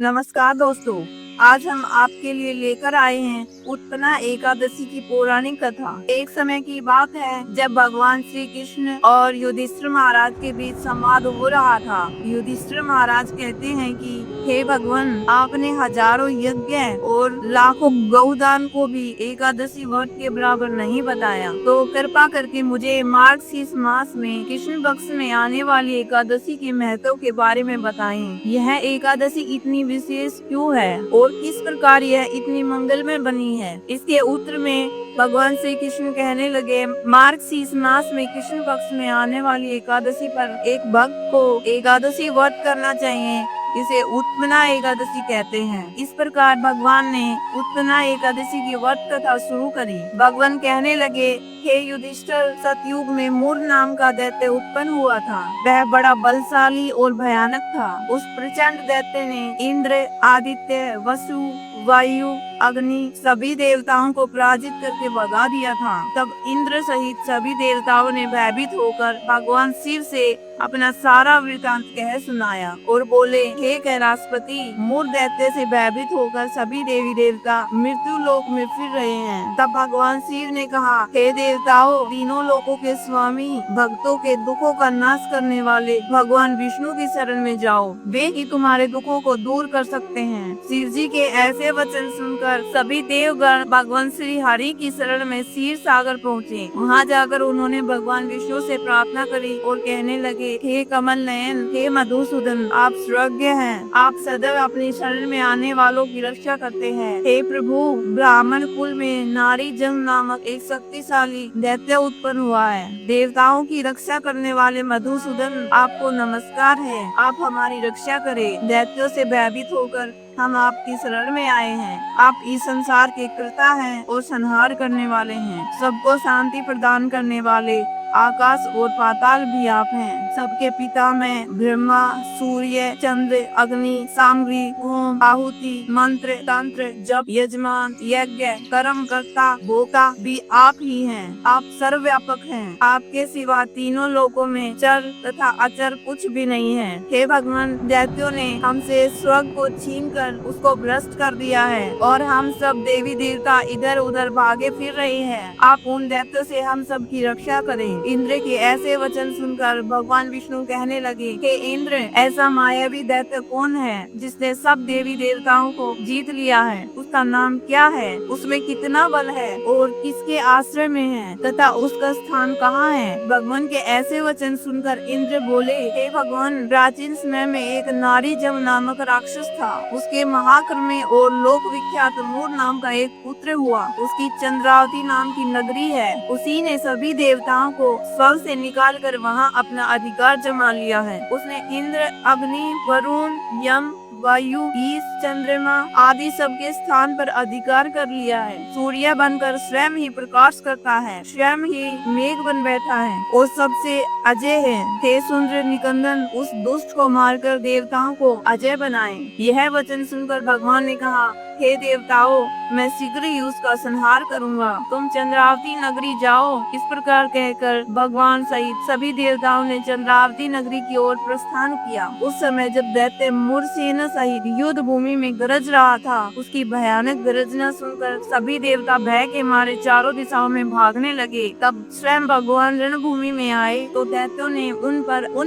नमस्कार दोस्तों, आज हम आपके लिए लेकर आए हैं उत्पन्ना एकादशी की पौराणिक कथा। एक समय की बात है जब भगवान श्री कृष्ण और युधिष्ठिर महाराज के बीच संवाद हो रहा था। युधिष्ठिर महाराज कहते हैं कि हे भगवान, आपने हजारों यज्ञ और लाखों गौदान को भी एकादशी व्रत के बराबर नहीं बताया, तो कृपा करके मुझे मार्गशीर्ष मास में कृष्ण पक्ष में आने वाली एकादशी के महत्व के बारे में बताएं। यह एकादशी इतनी विशेष क्यों है और किस प्रकार यह इतनी मंगलमय बनी है? इसके उत्तर में भगवान श्री कृष्ण कहने लगे, मार्गशीर्ष मास में कृष्ण पक्ष में आने वाली एकादशी पर एक भक्त को एकादशी व्रत करना चाहिए। इसे उत्पन्ना एकादशी कहते हैं। इस प्रकार भगवान ने उत्पन्ना एकादशी की व्रत कथा शुरू करी। भगवान कहने लगे, हे युधिष्ठिर, सतयुग में मूर नाम का दैत्य उत्पन्न हुआ था। वह बड़ा बलशाली और भयानक था। उस प्रचंड दैत्य ने इंद्र, आदित्य, वसु, वायु, अग्नि सभी देवताओं को पराजित करके भगा दिया था। तब इंद्र सहित सभी देवताओं ने भयभीत होकर भगवान शिव से अपना सारा वृतांत कह सुनाया और बोले, हे कैलाशपति, मूर दैत्य से भयभीत होकर सभी देवी देवता मृत्यु लोक में फिर रहे हैं। तब भगवान शिव ने कहा, हे देवताओं, तीनों लोकों के स्वामी, भक्तों के दुखों का नाश करने वाले भगवान विष्णु की शरण में जाओ। वे ही तुम्हारे दुखों को दूर कर सकते हैं। शिव जी के ऐसे वचन सुनकर सभी देवगण भगवान श्री हरि की शरण में क्षीर सागर पहुँचे। वहाँ जाकर उन्होंने भगवान विष्णु से प्रार्थना करी और कहने लगे, हे कमल नयन, हे मधुसूदन, आप सर्वज्ञ हैं। आप सदैव अपनी शरण में आने वालों की रक्षा करते हैं। हे प्रभु, ब्राह्मण कुल में नारी जम नामक एक शक्तिशाली दैत्य उत्पन्न हुआ है। देवताओं की रक्षा करने वाले मधुसूदन, आपको नमस्कार है। आप हमारी रक्षा करें। दैत्यों से भयभीत होकर हम आपकी शरण में आए हैं। आप इस संसार के कर्ता हैं और संहार करने वाले हैं। सबको शांति प्रदान करने वाले आकाश और पाताल भी आप हैं। सबके पिता में ब्रह्मा, सूर्य, चंद्र, अग्नि, सामग्री, होम, आहुति, मंत्र, तंत्र, जप, यजमान, यज्ञ, कर्म कर्ता, भोक्ता भी आप ही हैं। आप सर्वव्यापक हैं। आपके सिवा तीनों लोकों में चर तथा अचर कुछ भी नहीं है। हे भगवान, दैत्यों ने हमसे स्वर्ग को छीनकर उसको भ्रष्ट कर दिया है और हम सब देवी देवता इधर उधर भागे फिर रहे हैं। आप उन दैत्यों से हम सब की रक्षा करें। इंद्र के ऐसे वचन सुनकर भगवान विष्णु कहने लगे, हे इंद्र, ऐसा मायावी दैत्य कौन है जिसने सब देवी देवताओं को जीत लिया है? उसका नाम क्या है? उसमें कितना बल है और किसके आश्रय में है तथा उसका स्थान कहाँ है? भगवान के ऐसे वचन सुनकर इंद्र बोले, हे भगवान, प्राचीन समय में एक नारी जम नामक राक्षस था। उसके महाक्रमी और लोक विख्यात मूर नाम का एक पुत्र हुआ। उसकी चंद्रावती नाम की नगरी है। उसी ने सभी देवताओं को स्वर्ग से निकाल कर वहाँ अपना अधिकार जमा लिया है। उसने इंद्र, अग्नि, वरुण, यम, वायु, ईश, चंद्रमा आदि सबके स्थान पर अधिकार कर लिया है। सूर्य बनकर स्वयं ही प्रकाश करता है, स्वयं ही मेघ बन बैठा है और सबसे अजय है। हे सुंदर निकंदन, उस दुष्ट को मारकर देवताओं को अजय बनाए। यह वचन सुनकर भगवान ने कहा, हे देवताओं, मैं शीघ्र ही उसका संहार करूंगा। तुम चंद्रावती नगरी जाओ। इस प्रकार कहकर भगवान सहित सभी देवताओं ने चंद्रावती नगरी की ओर प्रस्थान किया। उस समय जब दैत्य मूरसेना सहित युद्ध भूमि में गरज रहा था, उसकी भयानक गर्जना सुनकर सभी देवता भय के मारे चारों दिशाओं में भागने लगे। तब स्वयं भगवान रणभूमि में आए तो दैत्यों ने उन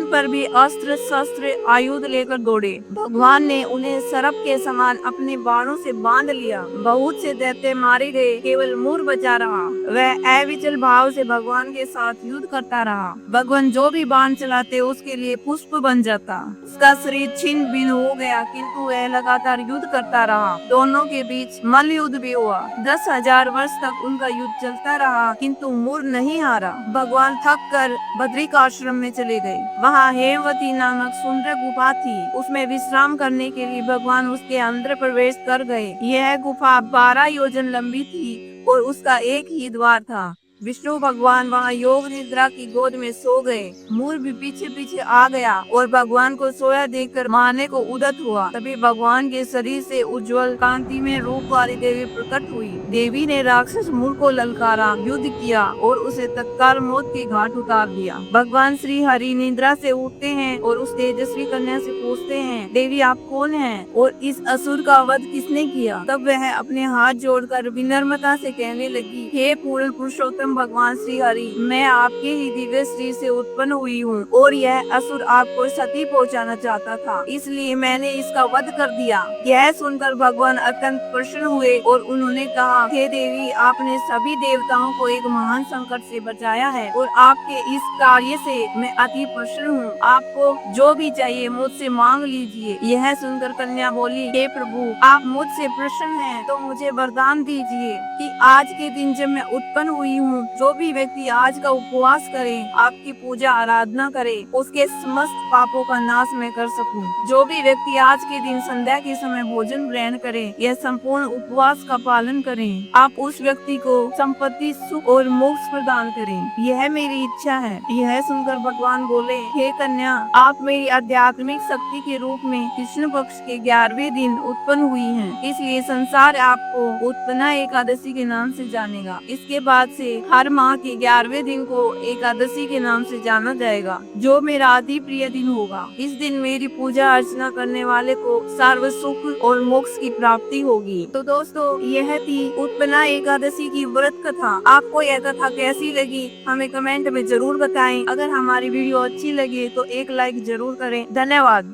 पर भी अस्त्र शस्त्र आयुध लेकर दौड़े। भगवान ने उन्हें सर्प के समान अपने बाणों से बांध लिया। बहुत से दैत्य मारे गए, केवल मूर बचा रहा। वह अविचल भाव से भगवान के साथ युद्ध करता रहा। भगवान जो भी बाण चलाते उसके लिए पुष्प बन जाता। उसका शरीर छिन्न भिन्न हो गया, किंतु वह लगातार युद्ध करता रहा। दोनों के बीच मल्ल युद्ध भी हुआ। 10,000 वर्ष तक उनका युद्ध चलता रहा, किंतु मूर नहीं हारा। भगवान थक कर बद्रिकाश्रम में चले गए। वहाँ हेमवती नामक सुंदर गुफा थी। उसमें विश्राम करने के लिए भगवान उसके अंदर प्रवेश कर गए। यह गुफा 12 योजन लंबी थी और उसका एक ही द्वार था। विष्णु भगवान वहाँ योग निद्रा की गोद में सो गए। मूर भी पीछे पीछे आ गया और भगवान को सोया देखकर मारने को उद्यत हुआ। तभी भगवान के शरीर से उज्जवल कांति में रूप वाली देवी प्रकट हुई। देवी ने राक्षस मूर को ललकारा, युद्ध किया और उसे तत्काल मौत के घाट उतार दिया। भगवान श्री हरि निद्रा से उठते हैं और उस तेजस्वी कन्या से पूछते हैं, देवी आप कौन हैं और इस असुर का वध किसने किया? तब वह अपने हाथ जोड़कर विनम्रता से कहने लगी, हे पूर्ण पुरुषोत्तम भगवान श्री हरि, मैं आपके ही दिव्य शरीर से उत्पन्न हुई हूँ और यह असुर आपको सती पहुँचाना चाहता था, इसलिए मैंने इसका वध कर दिया। यह सुनकर भगवान अत्यंत प्रसन्न हुए और उन्होंने कहा, हे देवी, आपने सभी देवताओं को एक महान संकट से बचाया है और आपके इस कार्य से मैं अति प्रसन्न हूँ। आपको जो भी चाहिए मुझसे मांग लीजिए। यह सुनकर कन्या बोली, हे प्रभु, आप मुझसे प्रसन्न हैं तो मुझे वरदान दीजिए कि आज के दिन जब मैं उत्पन्न हुई हूँ, जो भी व्यक्ति आज का उपवास करे, आपकी पूजा आराधना करे, उसके समस्त पापों का नाश मैं कर सकूं। जो भी व्यक्ति आज के दिन संध्या के समय भोजन ग्रहण करे या संपूर्ण उपवास का पालन करें, आप उस व्यक्ति को संपत्ति, सुख और मोक्ष प्रदान करें। यह मेरी इच्छा है। यह सुनकर भगवान बोले, हे कन्या, आप मेरी आध्यात्मिक शक्ति के रूप में कृष्ण पक्ष के 11वें दिन उत्पन्न हुई हैं, इसलिए संसार आपको उत्पन्ना एकादशी के नाम से जानेगा। इसके बाद से हर माह के 11वें दिन को एकादशी के नाम से जाना जाएगा, जो मेरा अति प्रिय दिन होगा। इस दिन मेरी पूजा अर्चना करने वाले को सर्व सुख और मोक्ष की प्राप्ति होगी। तो दोस्तों, यह थी उत्पन्ना एकादशी की व्रत कथा। आपको यह कथा कैसी लगी हमें कमेंट में जरूर बताएं। अगर हमारी वीडियो अच्छी लगे तो एक लाइक जरूर करें। धन्यवाद।